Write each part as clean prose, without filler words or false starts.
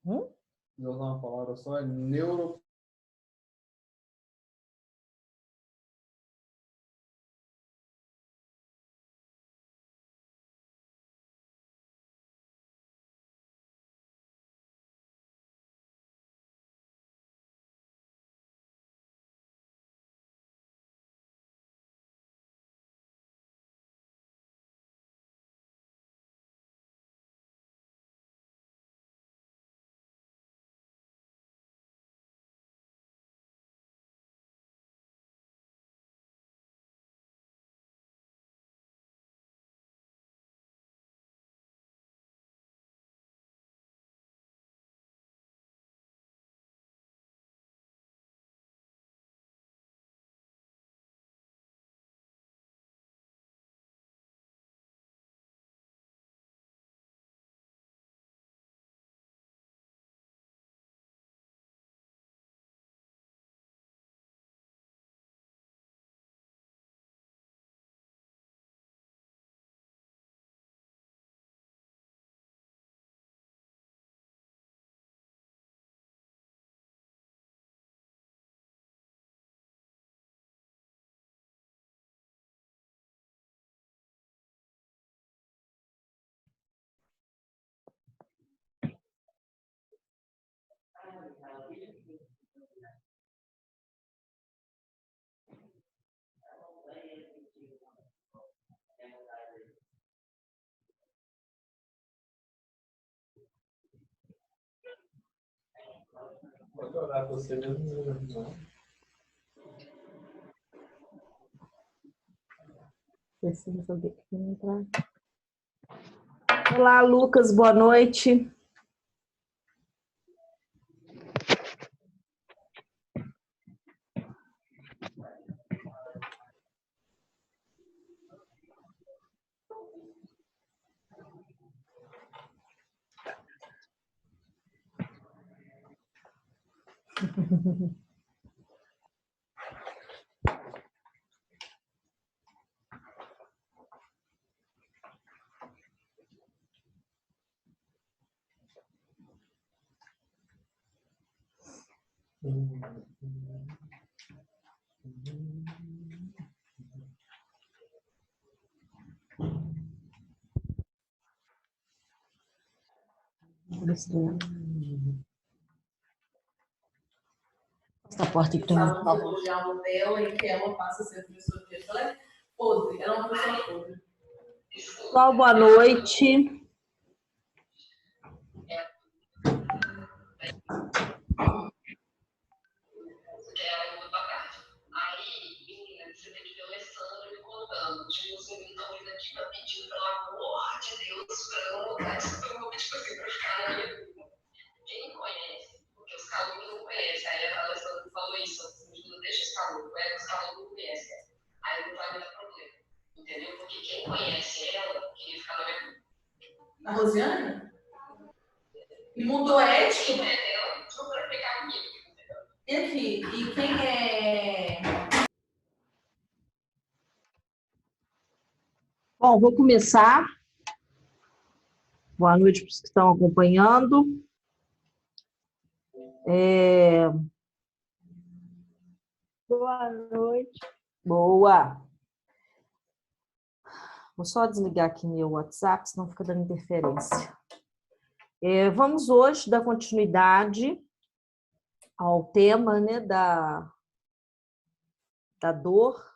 De usar uma palavra só, é neuro. Pode olhar você mesmo. Olá, Lucas, boa noite. Essa porta aqui para mim, por favor. O dela e que ela passa a ser professora de ela é podre, ela é uma pessoa podre. Pessoal, boa noite. Quem conhece? Porque os calouros não conhecem. Aí a Alessandra falou isso, não deixa os calouros, os calouros não conhecem. Aí não vai dar problema, entendeu? Porque quem conhece ela, queria ficar na minha vida. A Rosiane? E mudou a ética? Quem é dela, não vai pegar comigo, entendeu? E aqui, e quem é... Bom, vou começar. Boa noite para os que estão acompanhando. Boa noite. Boa. Vou só desligar aqui meu WhatsApp, senão fica dando interferência. Vamos hoje dar continuidade ao tema, né, da dor.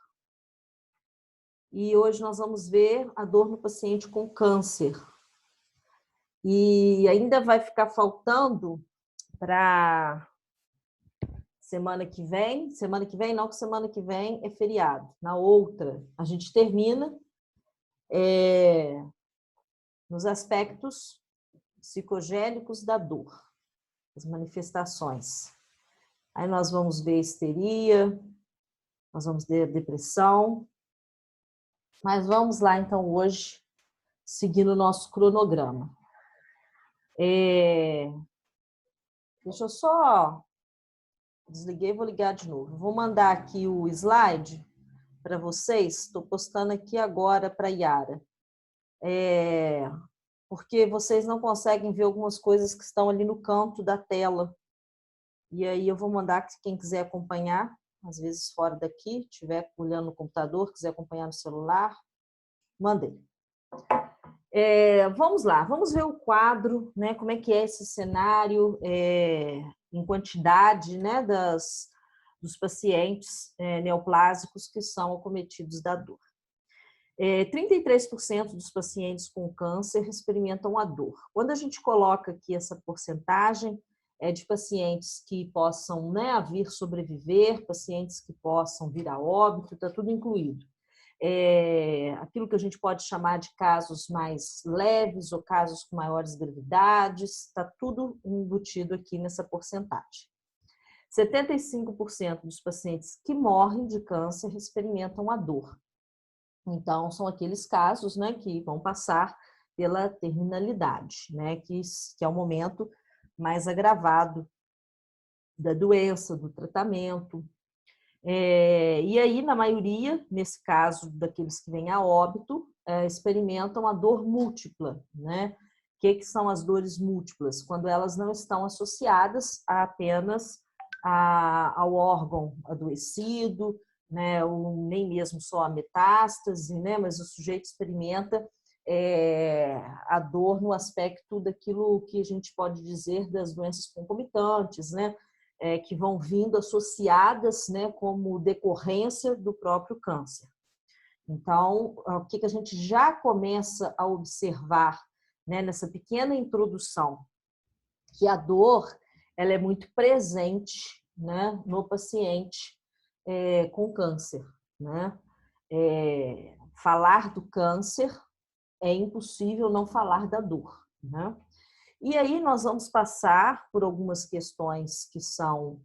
E hoje nós vamos ver a dor no paciente com câncer. E ainda vai ficar faltando para semana que vem não, que semana que vem é feriado. Na outra, a gente termina nos aspectos psicogênicos da dor, as manifestações. Aí nós vamos ver histeria, nós vamos ver depressão, mas vamos lá então hoje, seguindo o nosso cronograma. Deixa eu só... Desliguei, vou ligar de novo. Vou mandar aqui o slide para vocês. Estou postando aqui agora para a Yara. porque vocês não conseguem ver algumas coisas que estão ali no canto da tela. E aí eu vou mandar quem quiser acompanhar, às vezes fora daqui, estiver olhando no computador, quiser acompanhar no celular, mandei. Vamos lá, vamos ver o quadro, né? Como é que é esse cenário em quantidade, né, dos pacientes neoplásicos que são acometidos da dor. 33% dos pacientes com câncer experimentam a dor. Quando a gente coloca aqui essa porcentagem, de pacientes que possam, né, vir sobreviver, pacientes que possam vir a óbito, está tudo incluído. Aquilo que a gente pode chamar de casos mais leves ou casos com maiores gravidades, está tudo embutido aqui nessa porcentagem. 75% dos pacientes que morrem de câncer experimentam a dor. Então, são aqueles casos, né, que vão passar pela terminalidade, né, que é o momento mais agravado da doença, do tratamento. E aí, na maioria, nesse caso daqueles que vêm a óbito, experimentam a dor múltipla, né? O que são as dores múltiplas? Quando elas não estão associadas apenas ao órgão adoecido, né? Ou nem mesmo só a metástase, né? Mas o sujeito experimenta a dor no aspecto daquilo que a gente pode dizer das doenças concomitantes, né? Que vão vindo associadas, né, como decorrência do próprio câncer. Então, o que a gente já começa a observar, né, nessa pequena introdução, que a dor ela é muito presente, né, no paciente com câncer, né? Falar do câncer é impossível não falar da dor, né? E aí nós vamos passar por algumas questões que são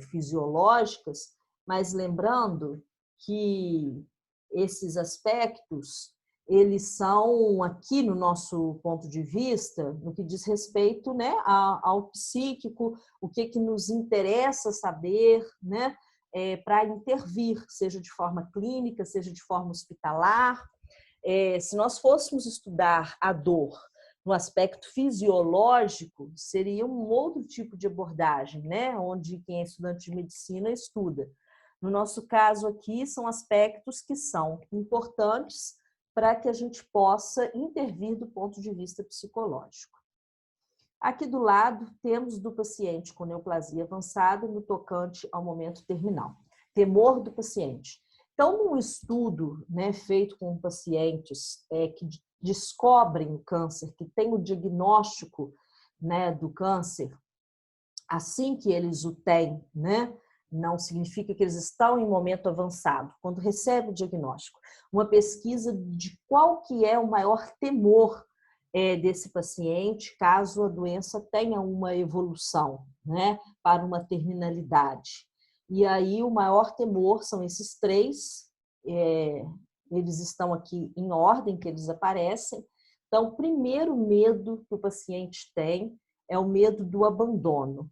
fisiológicas, mas lembrando que esses aspectos, eles são, aqui no nosso ponto de vista, no que diz respeito, né, ao psíquico, o que nos interessa saber, né, para intervir, seja de forma clínica, seja de forma hospitalar. Se nós fôssemos estudar a dor no aspecto fisiológico, seria um outro tipo de abordagem, né? Onde quem é estudante de medicina estuda. No nosso caso aqui, são aspectos que são importantes para que a gente possa intervir do ponto de vista psicológico. Aqui do lado, temos do paciente com neoplasia avançada no tocante ao momento terminal. Temor do paciente. Então, num estudo, né, feito com pacientes que descobrem o câncer, que têm o diagnóstico, né, do câncer, assim que eles o têm, né, não significa que eles estão em momento avançado, quando recebe o diagnóstico. Uma pesquisa de qual que é o maior temor desse paciente, caso a doença tenha uma evolução, né, para uma terminalidade. E aí o maior temor são esses três, eles estão aqui em ordem que eles aparecem. Então, o primeiro medo que o paciente tem é o medo do abandono.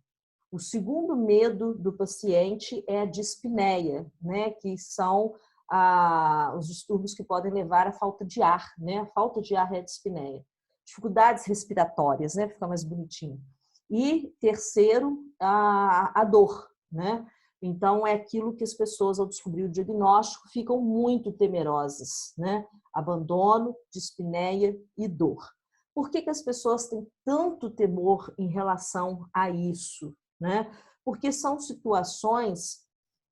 O segundo medo do paciente é a dispneia, né, que são os distúrbios que podem levar à falta de ar, né? A falta de ar é a dispneia. Dificuldades respiratórias, né, fica mais bonitinho. E terceiro, a dor, né? Então, é aquilo que as pessoas, ao descobrir o diagnóstico, ficam muito temerosas, né? Abandono, dispneia e dor. Por que as pessoas têm tanto temor em relação a isso, né? Porque são situações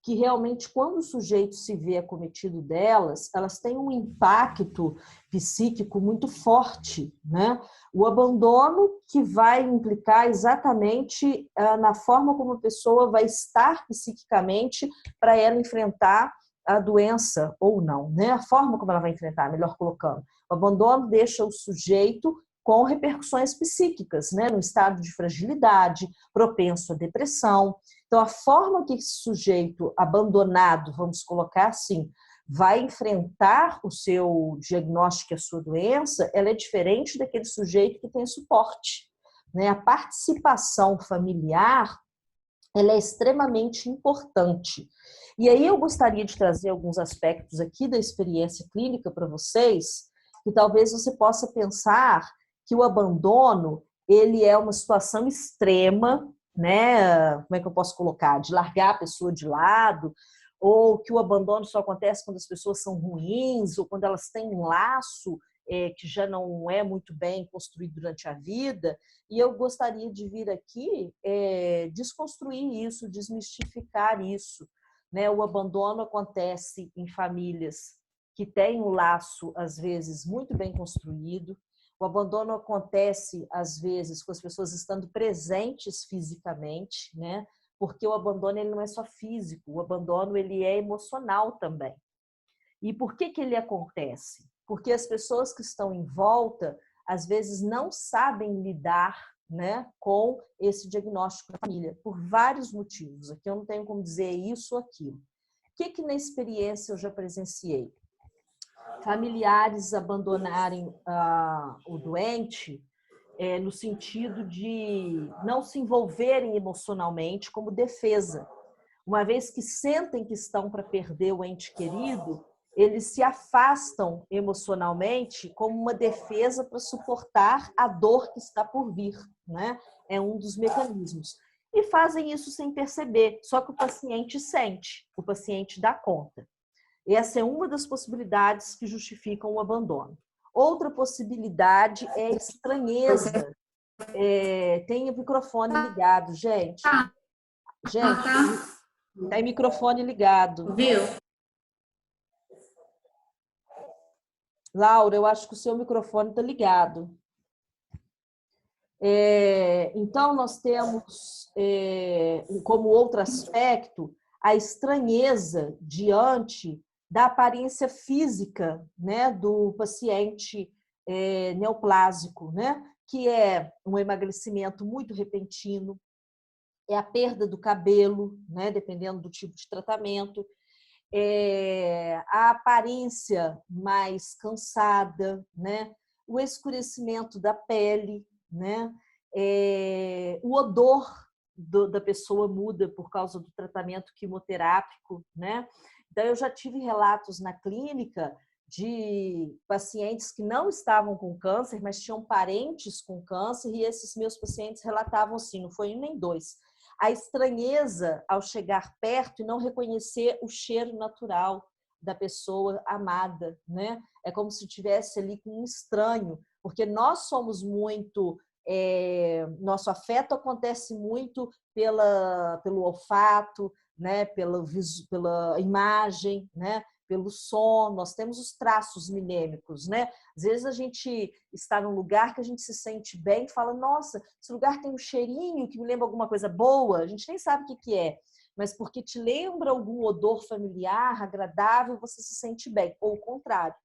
que realmente, quando o sujeito se vê acometido delas, elas têm um impacto psíquico muito forte, né? O abandono que vai implicar exatamente na forma como a pessoa vai estar psiquicamente para ela enfrentar a doença ou não, né? A forma como ela vai enfrentar, melhor colocando. O abandono deixa o sujeito com repercussões psíquicas, né? No estado de fragilidade, propenso à depressão. Então, a forma que esse sujeito abandonado, vamos colocar assim, vai enfrentar o seu diagnóstico e a sua doença, ela é diferente daquele sujeito que tem suporte, né? A participação familiar, ela é extremamente importante. E aí eu gostaria de trazer alguns aspectos aqui da experiência clínica para vocês, que talvez você possa pensar que o abandono ele é uma situação extrema, né? Como é que eu posso colocar? De largar a pessoa de lado, ou que o abandono só acontece quando as pessoas são ruins, ou quando elas têm um laço que já não é muito bem construído durante a vida. E eu gostaria de vir aqui desconstruir isso, desmistificar isso, né? O abandono acontece em famílias que têm um laço, às vezes, muito bem construído. O abandono acontece, às vezes, com as pessoas estando presentes fisicamente, né? Porque o abandono ele não é só físico, o abandono ele é emocional também. E por que ele acontece? Porque as pessoas que estão em volta, às vezes, não sabem lidar, né, com esse diagnóstico da família, por vários motivos. Aqui eu não tenho como dizer isso ou aquilo. O que na experiência eu já presenciei? Familiares abandonarem o doente no sentido de não se envolverem emocionalmente como defesa. Uma vez que sentem que estão para perder o ente querido, eles se afastam emocionalmente como uma defesa para suportar a dor que está por vir, né? É um dos mecanismos. E fazem isso sem perceber, só que o paciente sente, o paciente dá conta. Essa é uma das possibilidades que justificam o abandono. Outra possibilidade é a estranheza. Tem o microfone ligado, gente. Gente, tem microfone ligado. Viu? Laura, eu acho que o seu microfone está ligado. Então, nós temos como outro aspecto a estranheza diante da aparência física, né, do paciente neoplásico, né, que é um emagrecimento muito repentino, é a perda do cabelo, né, dependendo do tipo de tratamento, a aparência mais cansada, né, o escurecimento da pele, né, o odor da pessoa muda por causa do tratamento quimioterápico, né? Então, eu já tive relatos na clínica de pacientes que não estavam com câncer, mas tinham parentes com câncer, e esses meus pacientes relatavam assim, não foi um nem dois, a estranheza ao chegar perto e não reconhecer o cheiro natural da pessoa amada, né? É como se estivesse ali com um estranho, porque nós somos muito... nosso afeto acontece muito pelo olfato, né? pela imagem, né? Pelo som, nós temos os traços minêmicos, né? Às vezes a gente está num lugar que a gente se sente bem e fala, nossa, esse lugar tem um cheirinho que me lembra alguma coisa boa, a gente nem sabe o que é, mas porque te lembra algum odor familiar, agradável, você se sente bem, ou o contrário,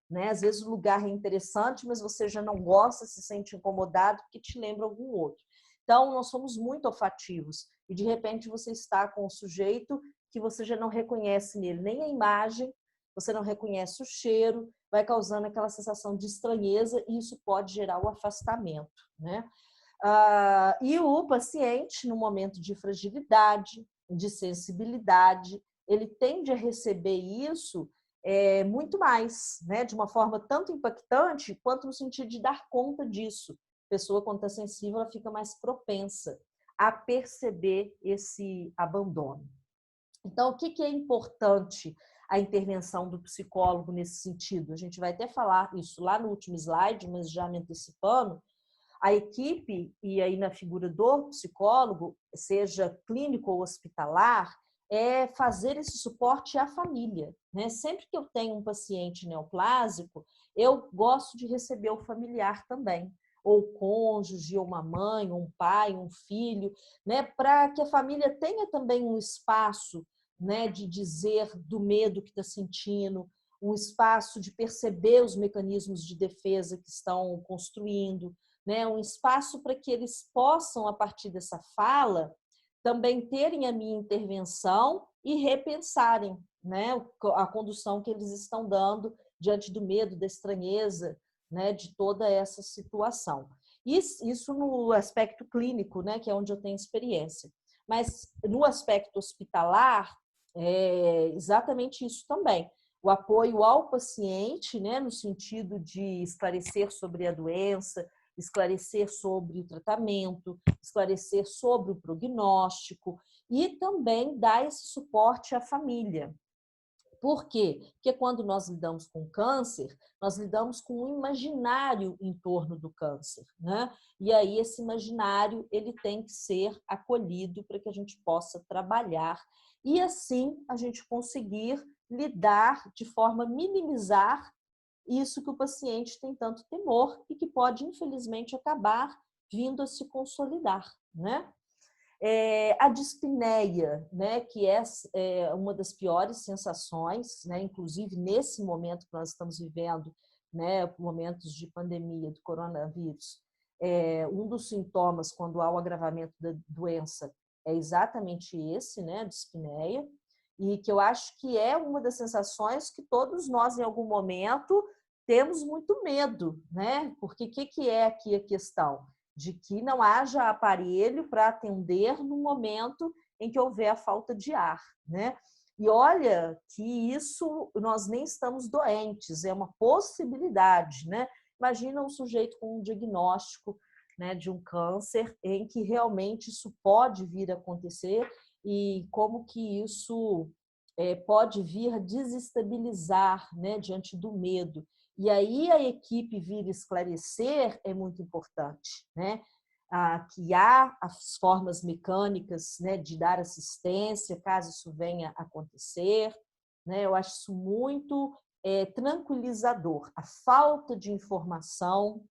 né? Às vezes o lugar é interessante, mas você já não gosta, se sente incomodado porque te lembra algum outro. Então, nós somos muito olfativos e, de repente, você está com um sujeito que você já não reconhece nele nem a imagem, você não reconhece o cheiro, vai causando aquela sensação de estranheza e isso pode gerar o afastamento, né? E o paciente, no momento de fragilidade, de sensibilidade, ele tende a receber isso muito mais, né? De uma forma tanto impactante quanto no sentido de dar conta disso. A pessoa, quando está sensível, ela fica mais propensa a perceber esse abandono. Então, o que é importante a intervenção do psicólogo nesse sentido? A gente vai até falar isso lá no último slide, mas já me antecipando. A equipe, e aí na figura do psicólogo, seja clínico ou hospitalar, é fazer esse suporte à família, né? Sempre que eu tenho um paciente neoplásico, eu gosto de receber o familiar também, ou cônjuge, ou uma mãe, ou um pai, um filho, né? Para que a família tenha também um espaço, né, de dizer do medo que está sentindo, um espaço de perceber os mecanismos de defesa que estão construindo, né? Um espaço para que eles possam, a partir dessa fala, também terem a minha intervenção e repensarem, né, a condução que eles estão dando diante do medo, da estranheza, né, de toda essa situação. Isso no aspecto clínico, né, que é onde eu tenho experiência. Mas no aspecto hospitalar, é exatamente isso também. O apoio ao paciente, né, no sentido de esclarecer sobre a doença, esclarecer sobre o tratamento, esclarecer sobre o prognóstico e também dar esse suporte à família. Por quê? Porque quando nós lidamos com câncer, nós lidamos com um imaginário em torno do câncer, né? E aí esse imaginário ele tem que ser acolhido para que a gente possa trabalhar e assim a gente conseguir lidar de forma a minimizar isso que o paciente tem tanto temor e que pode, infelizmente, acabar vindo a se consolidar, né? A dispneia, né, que é uma das piores sensações, né, inclusive nesse momento que nós estamos vivendo, né, momentos de pandemia do coronavírus, um dos sintomas quando há o agravamento da doença é exatamente esse, né, a dispneia, e que eu acho que é uma das sensações que todos nós, em algum momento, temos muito medo, né? Porque o que é aqui a questão? De que não haja aparelho para atender no momento em que houver a falta de ar, né? E olha que isso nós nem estamos doentes, é uma possibilidade, né? Imagina um sujeito com um diagnóstico, né, de um câncer em que realmente isso pode vir a acontecer e como que isso pode vir a desestabilizar, né, diante do medo. E aí a equipe vir esclarecer é muito importante, né? Que há as formas mecânicas, né, de dar assistência, caso isso venha a acontecer, né? Eu acho isso muito tranquilizador. A falta de informação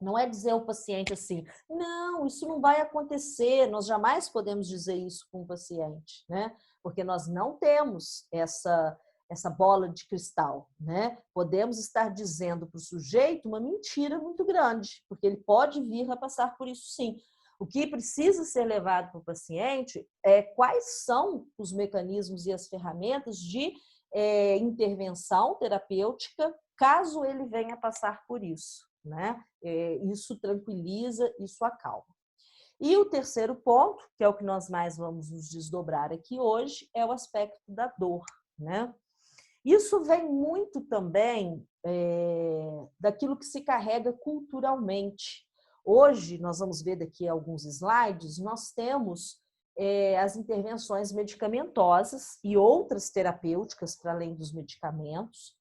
não é dizer ao paciente assim, não, isso não vai acontecer, nós jamais podemos dizer isso com o paciente, né? Porque nós não temos essa bola de cristal, né? Podemos estar dizendo para o sujeito uma mentira muito grande, porque ele pode vir a passar por isso sim. O que precisa ser levado para o paciente é quais são os mecanismos e as ferramentas de intervenção terapêutica, caso ele venha passar por isso, né? Isso tranquiliza, isso acalma. E o terceiro ponto, que é o que nós mais vamos nos desdobrar aqui hoje, é o aspecto da dor, né? Isso vem muito também daquilo que se carrega culturalmente. Hoje, nós vamos ver daqui a alguns slides, nós temos as intervenções medicamentosas e outras terapêuticas, para além dos medicamentos,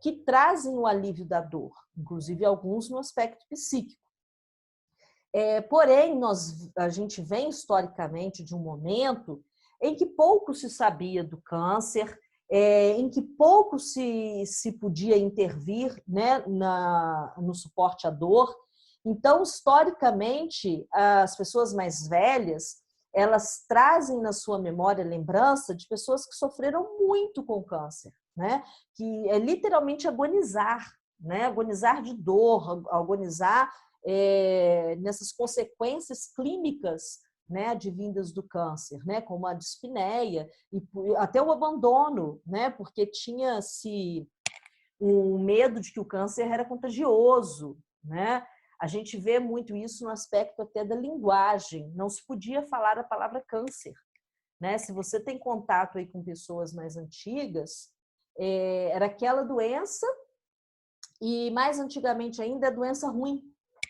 que trazem o alívio da dor, inclusive alguns no aspecto psíquico. Porém, a gente vem historicamente de um momento em que pouco se sabia do câncer, em que pouco se podia intervir, né, no suporte à dor. Então, historicamente, as pessoas mais velhas, elas trazem na sua memória lembrança de pessoas que sofreram muito com câncer, né? Que é literalmente agonizar, né? Agonizar de dor, agonizar nessas consequências clínicas, né, advindas do câncer, né, como a dispneia e até o abandono, né, porque tinha-se um medo de que o câncer era contagioso, né? A gente vê muito isso no aspecto até da linguagem. Não se podia falar a palavra câncer, né? Se você tem contato aí com pessoas mais antigas, era aquela doença e mais antigamente ainda a doença ruim,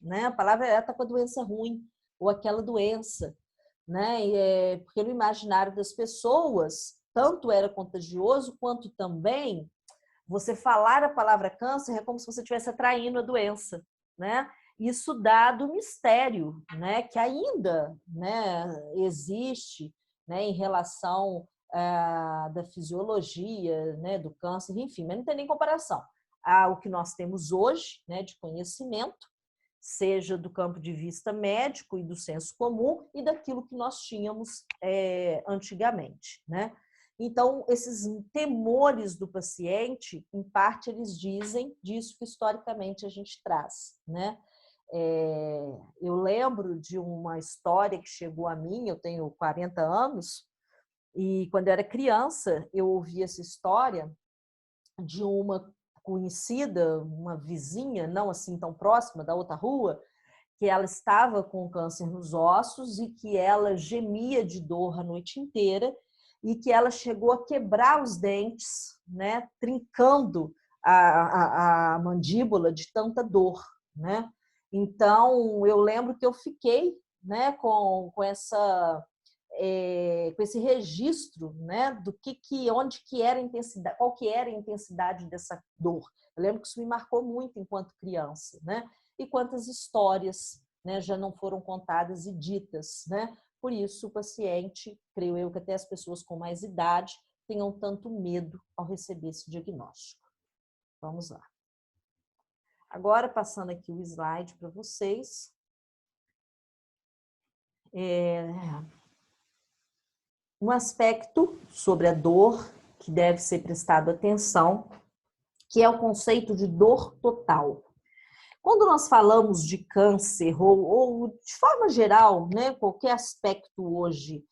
né? A palavra está com a doença ruim ou aquela doença, né? Porque no imaginário das pessoas tanto era contagioso quanto também você falar a palavra câncer é como se você estivesse atraindo a doença, né? Isso dado o mistério, né, que ainda, né, existe, né, em relação da fisiologia, né, do câncer, enfim, mas não tem nem comparação ao que nós temos hoje, né, de conhecimento, seja do campo de vista médico e do senso comum e daquilo que nós tínhamos antigamente, né? Então, esses temores do paciente, em parte, eles dizem disso que historicamente a gente traz, né? Eu lembro de uma história que chegou a mim, eu tenho 40 anos, e quando eu era criança, eu ouvi essa história de uma conhecida, uma vizinha, não assim tão próxima, da outra rua, que ela estava com câncer nos ossos e que ela gemia de dor a noite inteira e que ela chegou a quebrar os dentes, né, trincando a mandíbula de tanta dor, né? Então, eu lembro que eu fiquei, né, com esse registro, né, onde que era a intensidade, qual que era a intensidade dessa dor. Eu lembro que isso me marcou muito enquanto criança, né? E quantas histórias, né, já não foram contadas e ditas, né? Por isso, o paciente, creio eu que até as pessoas com mais idade tenham tanto medo ao receber esse diagnóstico. Vamos lá. Agora, passando aqui o slide para vocês. Um aspecto sobre a dor que deve ser prestado atenção, que é o conceito de dor total. Quando nós falamos de câncer, ou de forma geral, né, qualquer aspecto hoje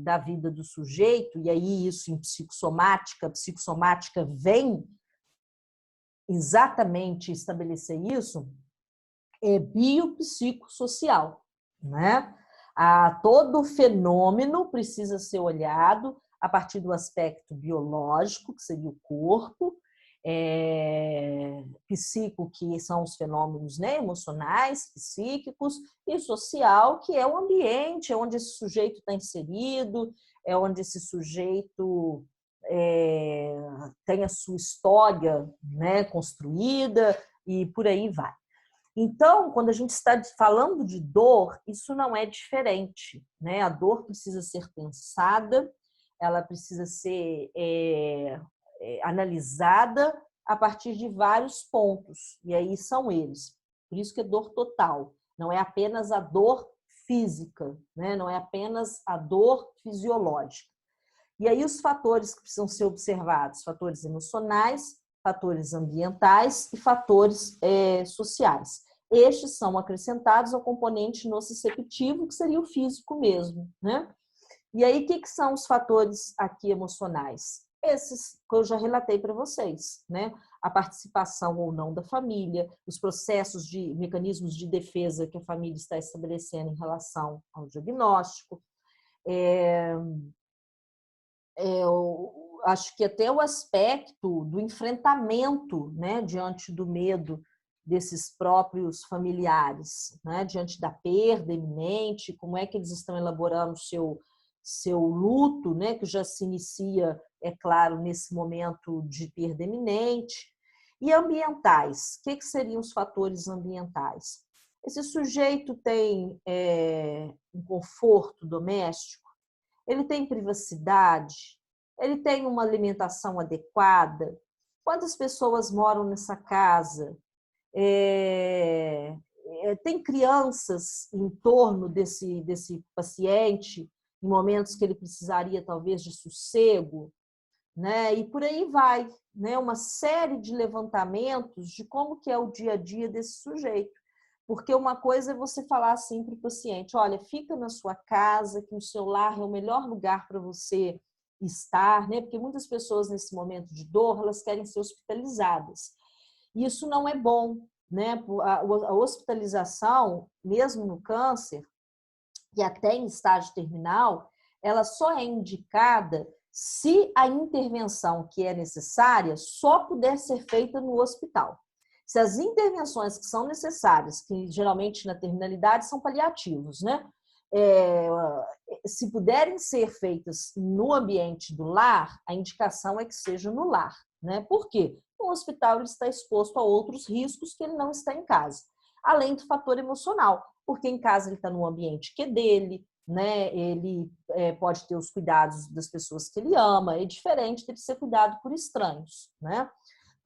da vida do sujeito, e aí isso em psicossomática, a psicossomática vem exatamente estabelecer isso, é biopsicossocial, né? Todo fenômeno precisa ser olhado a partir do aspecto biológico, que seria o corpo, psíquico, que são os fenômenos, né, emocionais, psíquicos, e social, que é o ambiente, é onde esse sujeito está inserido, é onde esse sujeito tem a sua história, né, construída, e por aí vai. Então, quando a gente está falando de dor, isso não é diferente, né? A dor precisa ser pensada, ela precisa ser analisada a partir de vários pontos, e aí são eles. Por isso que é dor total, não é apenas a dor física, né? Não é apenas a dor fisiológica. E aí os fatores que precisam ser observados, fatores emocionais, fatores ambientais e fatores sociais. Estes são acrescentados ao componente nociceptivo, que seria o físico mesmo, né? E aí, o que são os fatores aqui emocionais? Esses que eu já relatei para vocês, né? A participação ou não da família, os processos de mecanismos de defesa que a família está estabelecendo em relação ao diagnóstico. Eu acho que até o aspecto do enfrentamento, né, diante do medo desses próprios familiares, né, diante da perda iminente, como é que eles estão elaborando o seu luto, né, que já se inicia, é claro, nesse momento de perda iminente. E ambientais, o que seriam os fatores ambientais? Esse sujeito tem um conforto doméstico, ele tem privacidade, ele tem uma alimentação adequada, quantas pessoas moram nessa casa, tem crianças em torno desse paciente, em momentos que ele precisaria talvez de sossego, né? E por aí vai, né? Uma série de levantamentos de como que é o dia a dia desse sujeito. Porque uma coisa é você falar assim para o paciente, olha, fica na sua casa, que o seu lar é o melhor lugar para você estar, né? Porque muitas pessoas nesse momento de dor, elas querem ser hospitalizadas. E isso não é bom, né? A hospitalização, mesmo no câncer, e até em estágio terminal, ela só é indicada se a intervenção que é necessária só puder ser feita no hospital. Se as intervenções que são necessárias, que geralmente na terminalidade são paliativos, né? Se puderem ser feitas no ambiente do lar, a indicação é que seja no lar, né? Por quê? No hospital ele está exposto a outros riscos que ele não está em casa, além do fator emocional, porque em casa ele está no ambiente que é dele, né? Ele pode ter os cuidados das pessoas que ele ama, é diferente de ser cuidado por estranhos, né?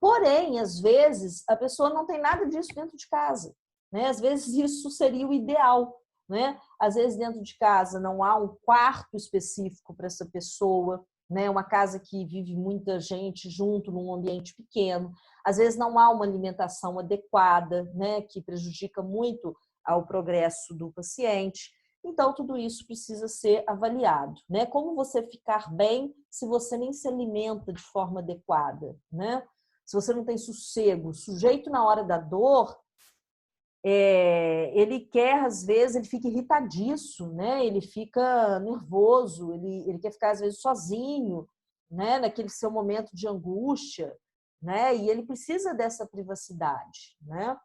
Porém, às vezes, a pessoa não tem nada disso dentro de casa, né? Às vezes isso seria o ideal, né? Às vezes dentro de casa não há um quarto específico para essa pessoa, né? Uma casa que vive muita gente junto num ambiente pequeno. Às vezes não há uma alimentação adequada, né? Que prejudica muito ao progresso do paciente. Então, tudo isso precisa ser avaliado, né? Como você ficar bem se você nem se alimenta de forma adequada, né? Se você não tem sossego, o sujeito na hora da dor, ele quer, às vezes, ele fica irritadiço, né? Ele fica nervoso, ele quer ficar, às vezes, sozinho, né? Naquele seu momento de angústia, né? E ele precisa dessa privacidade, né?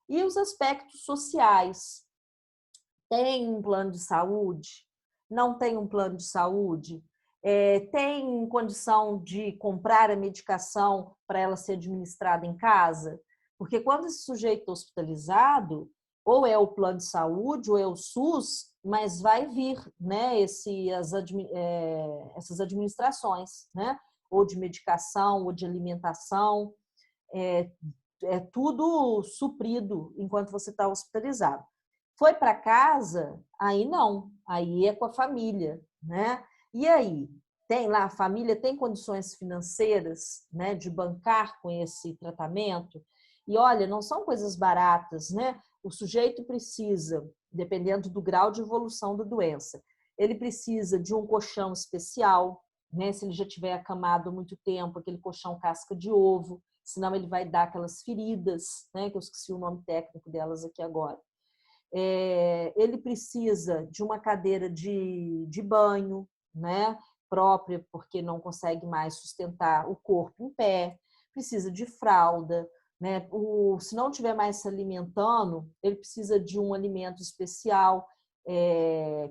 E os aspectos sociais. Tem um plano de saúde? Não tem um plano de saúde? Tem condição de comprar a medicação para ela ser administrada em casa? Porque quando esse sujeito é hospitalizado, ou é o plano de saúde, ou é o SUS, mas vai vir, né, essas administrações, né? Ou de medicação, ou de alimentação, é tudo suprido enquanto você está hospitalizado. Foi para casa, aí não, aí é com a família, né? E aí, tem lá, a família tem condições financeiras, né, de bancar com esse tratamento? E olha, não são coisas baratas, né? O sujeito precisa, dependendo do grau de evolução da doença, ele precisa de um colchão especial, né? Se ele já tiver acamado há muito tempo, aquele colchão casca de ovo, senão ele vai dar aquelas feridas, né? Que eu esqueci o nome técnico delas aqui agora. Ele precisa de uma cadeira de banho, né, própria, porque não consegue mais sustentar o corpo em pé, precisa de fralda, né? Se não estiver mais se alimentando, ele precisa de um alimento especial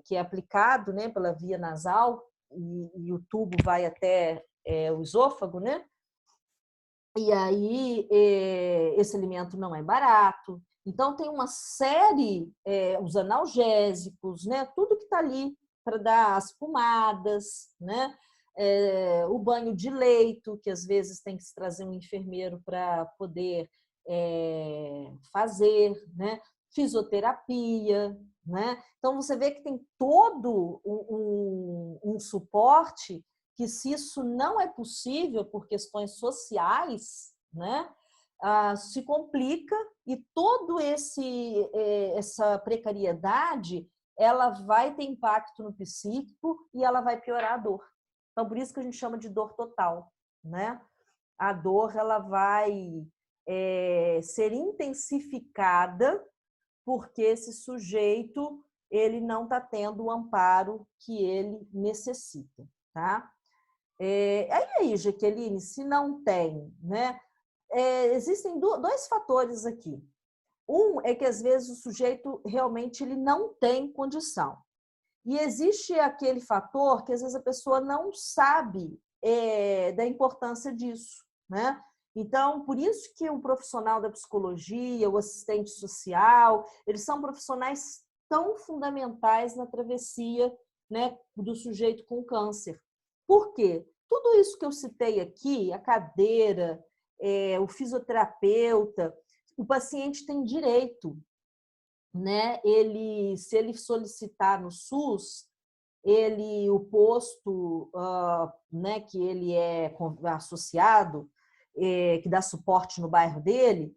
que é aplicado, né, pela via nasal e o tubo vai até o esôfago, né? E aí esse alimento não é barato. Então, tem uma série, os analgésicos, né? Tudo que está ali para dar as pomadas, né? O banho de leito, que às vezes tem que se trazer um enfermeiro para poder fazer, né? Fisioterapia, né? Então, você vê que tem todo um suporte que, se isso não é possível por questões sociais, né? Se complica e todo essa precariedade ela vai ter impacto no psíquico e ela vai piorar a dor. Então, por isso que a gente chama de dor total, né? A dor ela vai ser intensificada porque esse sujeito ele não está tendo o amparo que ele necessita, tá? Aí, Jaqueline, se não tem, né? Existem dois fatores aqui. Um é que, às vezes, o sujeito realmente ele não tem condição. E existe aquele fator que, às vezes, a pessoa não sabe da importância disso, né? Então, por isso que o profissional da psicologia, o assistente social, eles são profissionais tão fundamentais na travessia, né, do sujeito com câncer. Por quê? Tudo isso que eu citei aqui, a cadeira, o fisioterapeuta, o paciente tem direito, né? Se ele solicitar no SUS, o posto, né, que ele é associado, que dá suporte no bairro dele,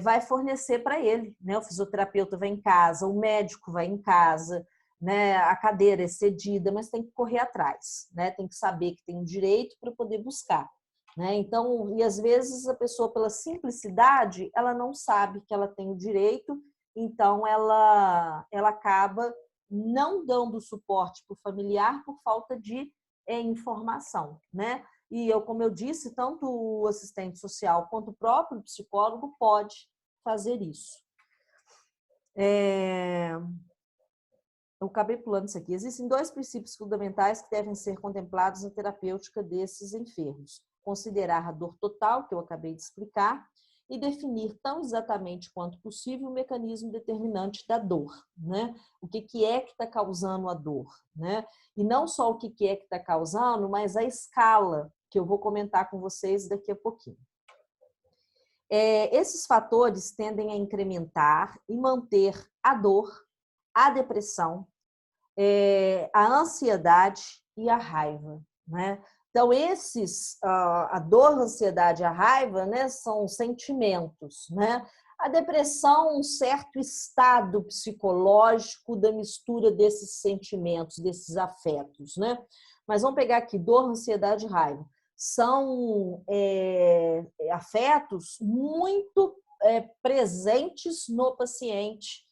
vai fornecer para ele, né? O fisioterapeuta vai em casa, o médico vai em casa, né? A cadeira é cedida, mas tem que correr atrás, né? Tem que saber que tem um direito para poder buscar, né? Então, e às vezes a pessoa, pela simplicidade, ela não sabe que ela tem o direito, então ela acaba não dando suporte para o familiar por falta de informação, né? E como eu disse, tanto o assistente social quanto o próprio psicólogo pode fazer isso. Eu acabei pulando isso aqui. Existem dois princípios fundamentais que devem ser contemplados na terapêutica desses enfermos. Considerar a dor total, que eu acabei de explicar, e definir tão exatamente quanto possível o mecanismo determinante da dor, né? O que é que está causando a dor, né? E não só o que é que está causando, mas a escala, que eu vou comentar com vocês daqui a pouquinho. Esses fatores tendem a incrementar e manter a dor, a depressão, a ansiedade e a raiva, né? Então, a dor, a ansiedade e a raiva, né, são sentimentos, né? A depressão, um certo estado psicológico da mistura desses sentimentos, desses afetos, né? Mas vamos pegar aqui, dor, ansiedade e raiva. São afetos muito presentes no paciente.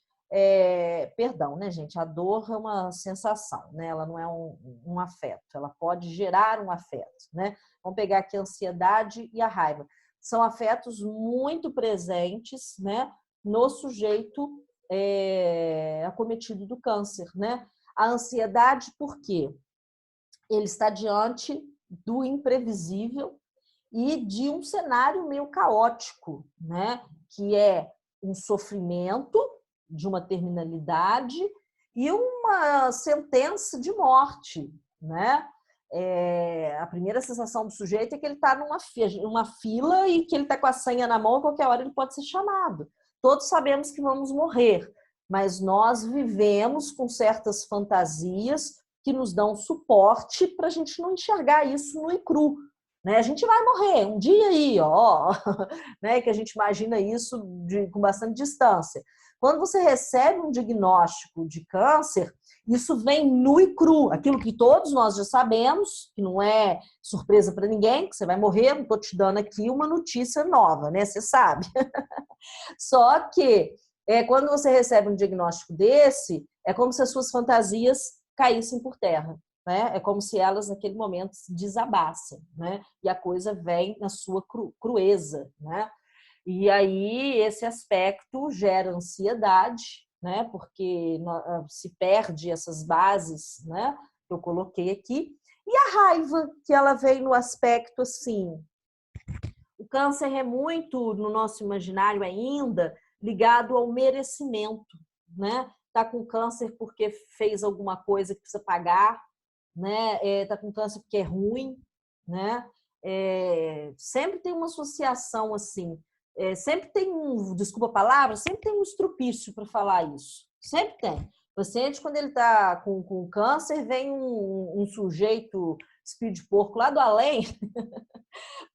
Perdão, né, gente? A dor é uma sensação, né? Ela não é um afeto, ela pode gerar um afeto, né? Vamos pegar aqui a ansiedade e a raiva. São afetos muito presentes, né, no sujeito acometido do câncer, né? A ansiedade, por quê? Ele está diante do imprevisível e de um cenário meio caótico, né? Que é um sofrimento de uma terminalidade e uma sentença de morte, né? A primeira sensação do sujeito é que ele está numa fila e que ele está com a senha na mão, a qualquer hora ele pode ser chamado. Todos sabemos que vamos morrer, mas nós vivemos com certas fantasias que nos dão suporte para a gente não enxergar isso nu e cru. Né? A gente vai morrer um dia aí, ó, né? Que a gente imagina isso com bastante distância. Quando você recebe um diagnóstico de câncer, isso vem nu e cru, aquilo que todos nós já sabemos, que não é surpresa para ninguém, que você vai morrer, não estou te dando aqui uma notícia nova, né? Você sabe. Só que quando você recebe um diagnóstico desse, é como se as suas fantasias caíssem por terra. Né? É como se elas, naquele momento, se desabassem, né? E a coisa vem na sua crueza, né? E aí esse aspecto gera ansiedade, né? Porque se perde essas bases, né? Que eu coloquei aqui. E a raiva, que ela vem no aspecto assim... O câncer é muito, no nosso imaginário ainda, ligado ao merecimento, né? Tá com câncer porque fez alguma coisa que precisa pagar, né? Tá com câncer porque é ruim, né? Sempre tem uma associação assim, sempre tem desculpa a palavra, sempre tem um estrupício para falar isso, sempre tem. O paciente, quando ele está com câncer, vem um sujeito espírito de porco lá do além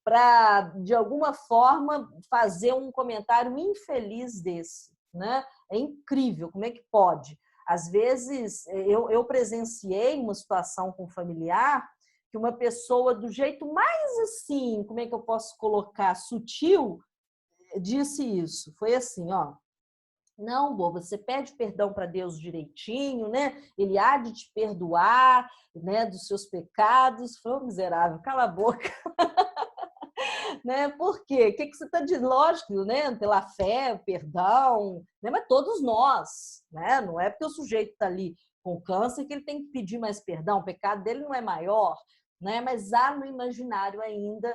para, de alguma forma, fazer um comentário infeliz desse, né? É incrível, como é que pode? Às vezes, eu presenciei uma situação com um familiar que uma pessoa, do jeito mais assim, como é que eu posso colocar, sutil, disse isso. Foi assim, ó. Não, boba, você pede perdão para Deus direitinho, né? Ele há de te perdoar, né, dos seus pecados. Foi um miserável, cala a boca. Né? Por quê? O que você está dizendo? Lógico, né? Pela fé, perdão, né? Mas todos nós, né? Não é porque o sujeito está ali com câncer que ele tem que pedir mais perdão, o pecado dele não é maior, né? Mas há no imaginário ainda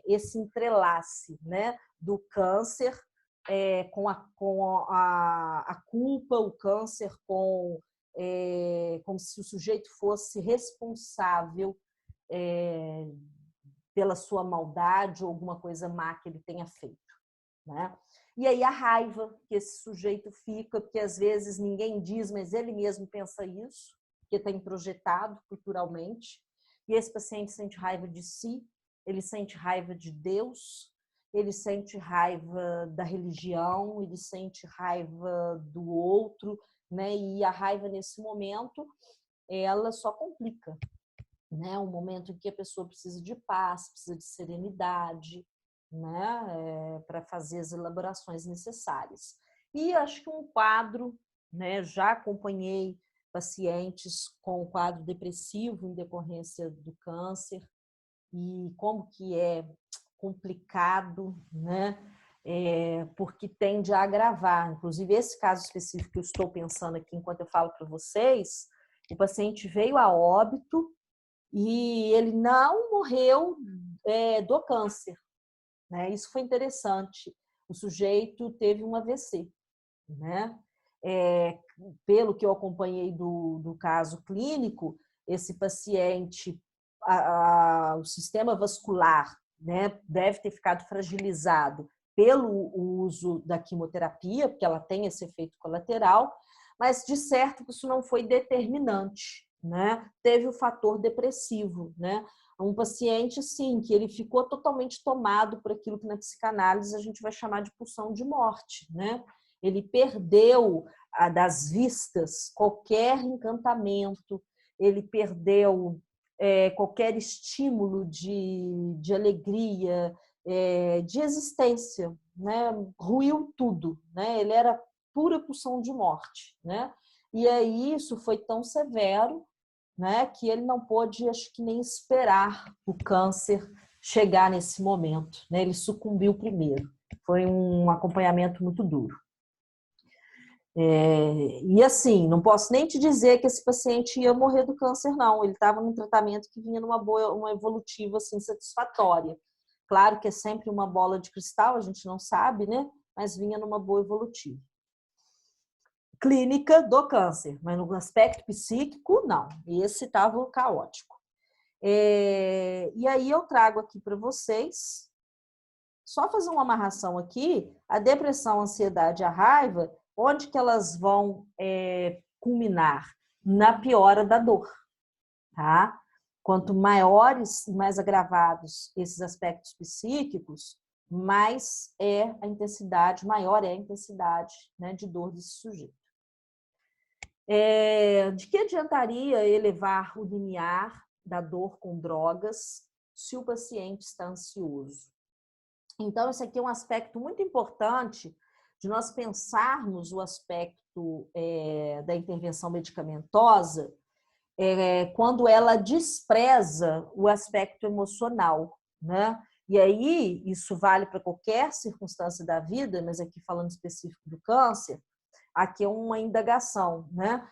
esse entrelace, né? Do câncer com a culpa, o câncer como se o sujeito fosse responsável pela sua maldade ou alguma coisa má que ele tenha feito, né? E aí a raiva que esse sujeito fica, porque às vezes ninguém diz, mas ele mesmo pensa isso, porque está introjetado culturalmente, e esse paciente sente raiva de si, ele sente raiva de Deus, ele sente raiva da religião, ele sente raiva do outro, né? E a raiva nesse momento, ela só complica, né? Um momento em que a pessoa precisa de paz, precisa de serenidade, né? Para fazer as elaborações necessárias. E acho que um quadro, né? Já acompanhei pacientes com quadro depressivo em decorrência do câncer e como que é complicado, né? Porque tende a agravar. Inclusive, esse caso específico que eu estou pensando aqui enquanto eu falo para vocês, o paciente veio a óbito e ele não morreu do câncer, né? Isso foi interessante. O sujeito teve um AVC, né? Pelo que eu acompanhei do caso clínico, esse paciente, o sistema vascular, né, deve ter ficado fragilizado pelo uso da quimioterapia, porque ela tem esse efeito colateral, mas de certo isso não foi determinante, né? Teve o fator depressivo, né? Um paciente, sim, que ele ficou totalmente tomado por aquilo que na psicanálise a gente vai chamar de pulsão de morte, né? Ele perdeu das vistas qualquer encantamento, ele perdeu qualquer estímulo de alegria, de existência, né? Ruiu tudo, né? Ele era pura pulsão de morte, né? E aí isso foi tão severo, né, que ele não pôde, acho que nem esperar o câncer chegar nesse momento, né? Ele sucumbiu primeiro. Foi um acompanhamento muito duro. E assim, não posso nem te dizer que esse paciente ia morrer do câncer, não. Ele estava num tratamento que vinha uma evolutiva assim, satisfatória. Claro que é sempre uma bola de cristal, a gente não sabe, né? Mas vinha numa boa evolutiva. Clínica do câncer, mas no aspecto psíquico, não. Esse estava caótico. E aí eu trago aqui para vocês, só fazer uma amarração aqui, a depressão, a ansiedade e a raiva, onde que elas vão culminar? Na piora da dor, tá? Quanto maiores e mais agravados esses aspectos psíquicos, mais é a intensidade, maior é a intensidade, né, de dor desse sujeito. De que adiantaria elevar o limiar da dor com drogas se o paciente está ansioso? Então, esse aqui é um aspecto muito importante de nós pensarmos o aspecto da intervenção medicamentosa quando ela despreza o aspecto emocional, né? E aí, isso vale para qualquer circunstância da vida, mas aqui falando específico do câncer, aqui é uma indagação, né?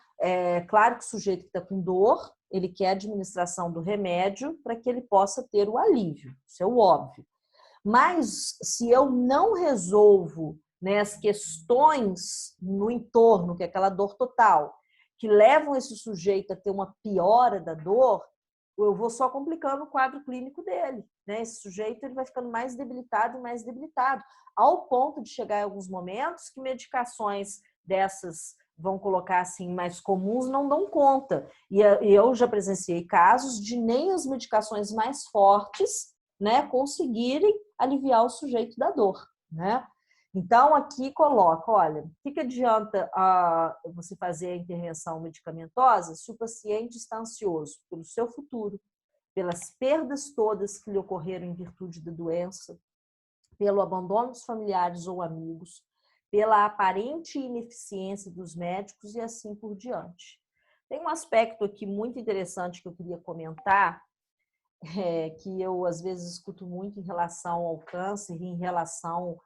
Claro que o sujeito que está com dor, ele quer a administração do remédio para que ele possa ter o alívio, isso é o óbvio. Mas se eu não resolvo, né, as questões no entorno, que é aquela dor total, que levam esse sujeito a ter uma piora da dor, eu vou só complicando o quadro clínico dele, né? Esse sujeito ele vai ficando mais debilitado e mais debilitado, ao ponto de chegar em alguns momentos que medicações dessas, vão colocar assim, mais comuns, não dão conta. E eu já presenciei casos de nem as medicações mais fortes, né, conseguirem aliviar o sujeito da dor, né? Então, aqui coloca, olha, o que adianta você fazer a intervenção medicamentosa se o paciente está ansioso pelo seu futuro, pelas perdas todas que lhe ocorreram em virtude da doença, pelo abandono dos familiares ou amigos, pela aparente ineficiência dos médicos e assim por diante. Tem um aspecto aqui muito interessante que eu queria comentar, que eu às vezes escuto muito em relação ao câncer, em relação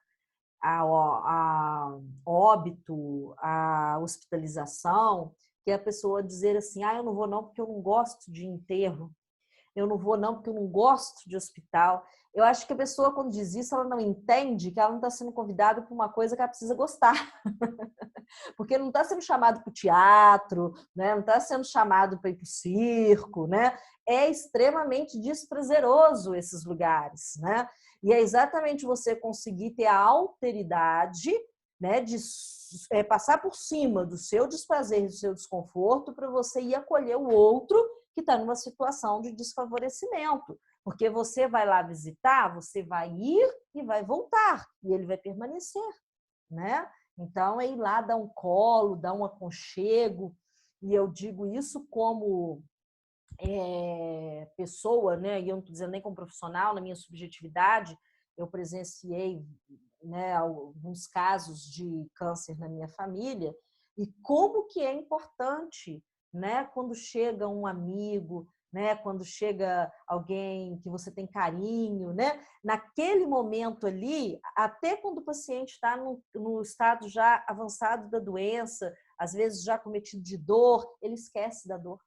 a óbito, a hospitalização, que é a pessoa dizer assim, eu não vou não porque eu não gosto de enterro, eu não vou não porque eu não gosto de hospital. Eu acho que a pessoa, quando diz isso, ela não entende que ela não está sendo convidada para uma coisa que ela precisa gostar. Porque não está sendo chamado para o teatro, né? Não está sendo chamado para ir para o circo, né? É extremamente desprazeroso esses lugares, né? E é exatamente você conseguir ter a alteridade, né, de passar por cima do seu desprazer, do seu desconforto, para você ir acolher o outro que está numa situação de desfavorecimento. Porque você vai lá visitar, você vai ir e vai voltar, e ele vai permanecer, né? Então, é ir lá dar um colo, dar um aconchego, e eu digo isso como pessoa, né? E eu não estou dizendo nem como profissional, na minha subjetividade, eu presenciei, né, alguns casos de câncer na minha família, e como que é importante, né, quando chega um amigo, né, quando chega alguém que você tem carinho, né, naquele momento ali, até quando o paciente está no estado já avançado da doença, às vezes já cometido de dor, ele esquece da dor.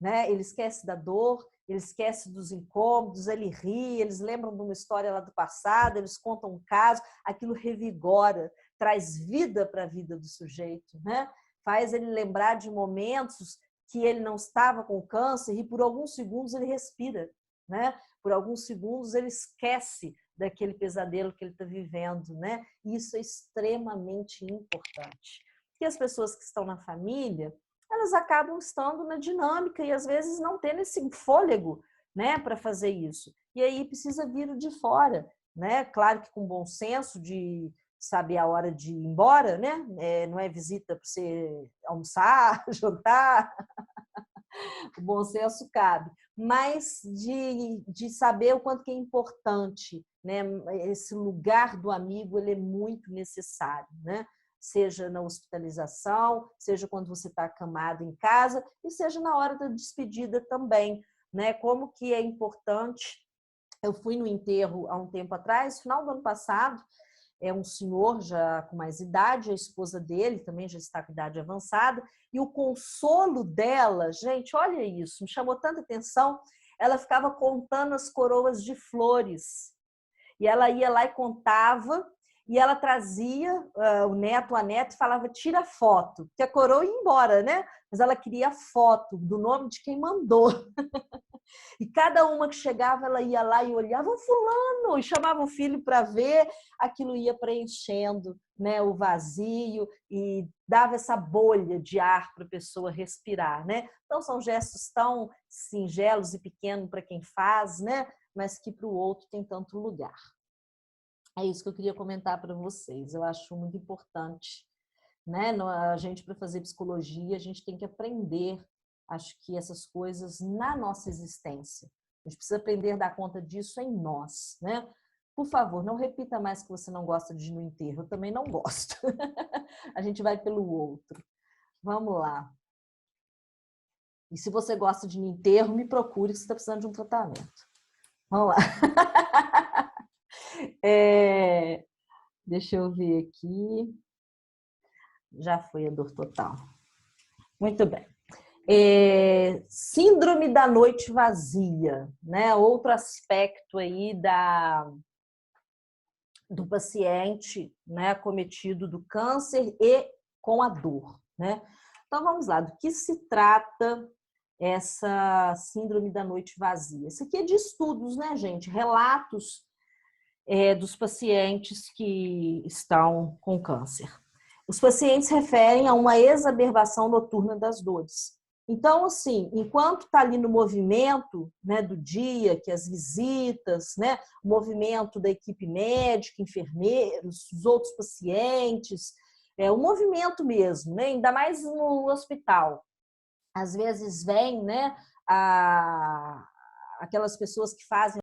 Né? Ele esquece da dor, ele esquece dos incômodos, ele ri, eles lembram de uma história lá do passado, eles contam um caso, aquilo revigora, traz vida para a vida do sujeito, né? Faz ele lembrar de momentos que ele não estava com câncer e por alguns segundos ele respira, né? Por alguns segundos ele esquece daquele pesadelo que ele está vivendo, né? E isso é extremamente importante. Porque as pessoas que estão na família, elas acabam estando na dinâmica e às vezes não tendo esse fôlego, né, para fazer isso. E aí precisa vir o de fora, né? Claro que com bom senso de saber a hora de ir embora, né? Não é visita para você almoçar, jantar. O bom senso cabe. Mas de saber o quanto que é importante, né? Esse lugar do amigo, ele é muito necessário, né? Seja na hospitalização, seja quando você está acamado em casa, e seja na hora da despedida também, né? Como que é importante. Eu fui no enterro há um tempo atrás, final do ano passado, é um senhor já com mais idade, a esposa dele também já está com idade avançada, e o consolo dela, gente, olha isso, me chamou tanta atenção, ela ficava contando as coroas de flores, e ela ia lá e contava, e ela trazia o neto, a neta, e falava, tira foto, porque a coroa ia embora, né? Mas ela queria foto do nome de quem mandou. E cada uma que chegava, ela ia lá e olhava o fulano, e chamava o filho para ver, aquilo ia preenchendo, né, o vazio e dava essa bolha de ar para a pessoa respirar, né? Então são gestos tão singelos e pequenos para quem faz, né? Mas que para o outro tem tanto lugar. É isso que eu queria comentar para vocês. Eu acho muito importante, né? A gente, para fazer psicologia, a gente tem que aprender, acho que essas coisas na nossa existência. A gente precisa aprender a dar conta disso em nós, né? Por favor, não repita mais que você não gosta de ir no enterro. Eu também não gosto. A gente vai pelo outro. Vamos lá. E se você gosta de ir no enterro, me procure, que você está precisando de um tratamento. Vamos lá. Deixa eu ver aqui. Já foi a dor total. Muito bem. Síndrome da noite vazia, né? Outro aspecto aí do paciente, né, acometido do câncer e com a dor, né? Então vamos lá, do que se trata essa síndrome da noite vazia? Isso aqui é de estudos, né, gente? Relatos dos pacientes que estão com câncer. Os pacientes referem a uma exacerbação noturna das dores. Então, assim, enquanto está ali no movimento, né, do dia, que as visitas, né, o movimento da equipe médica, enfermeiros, os outros pacientes, o movimento mesmo, né, ainda mais no hospital. Às vezes vem, né, aquelas pessoas que fazem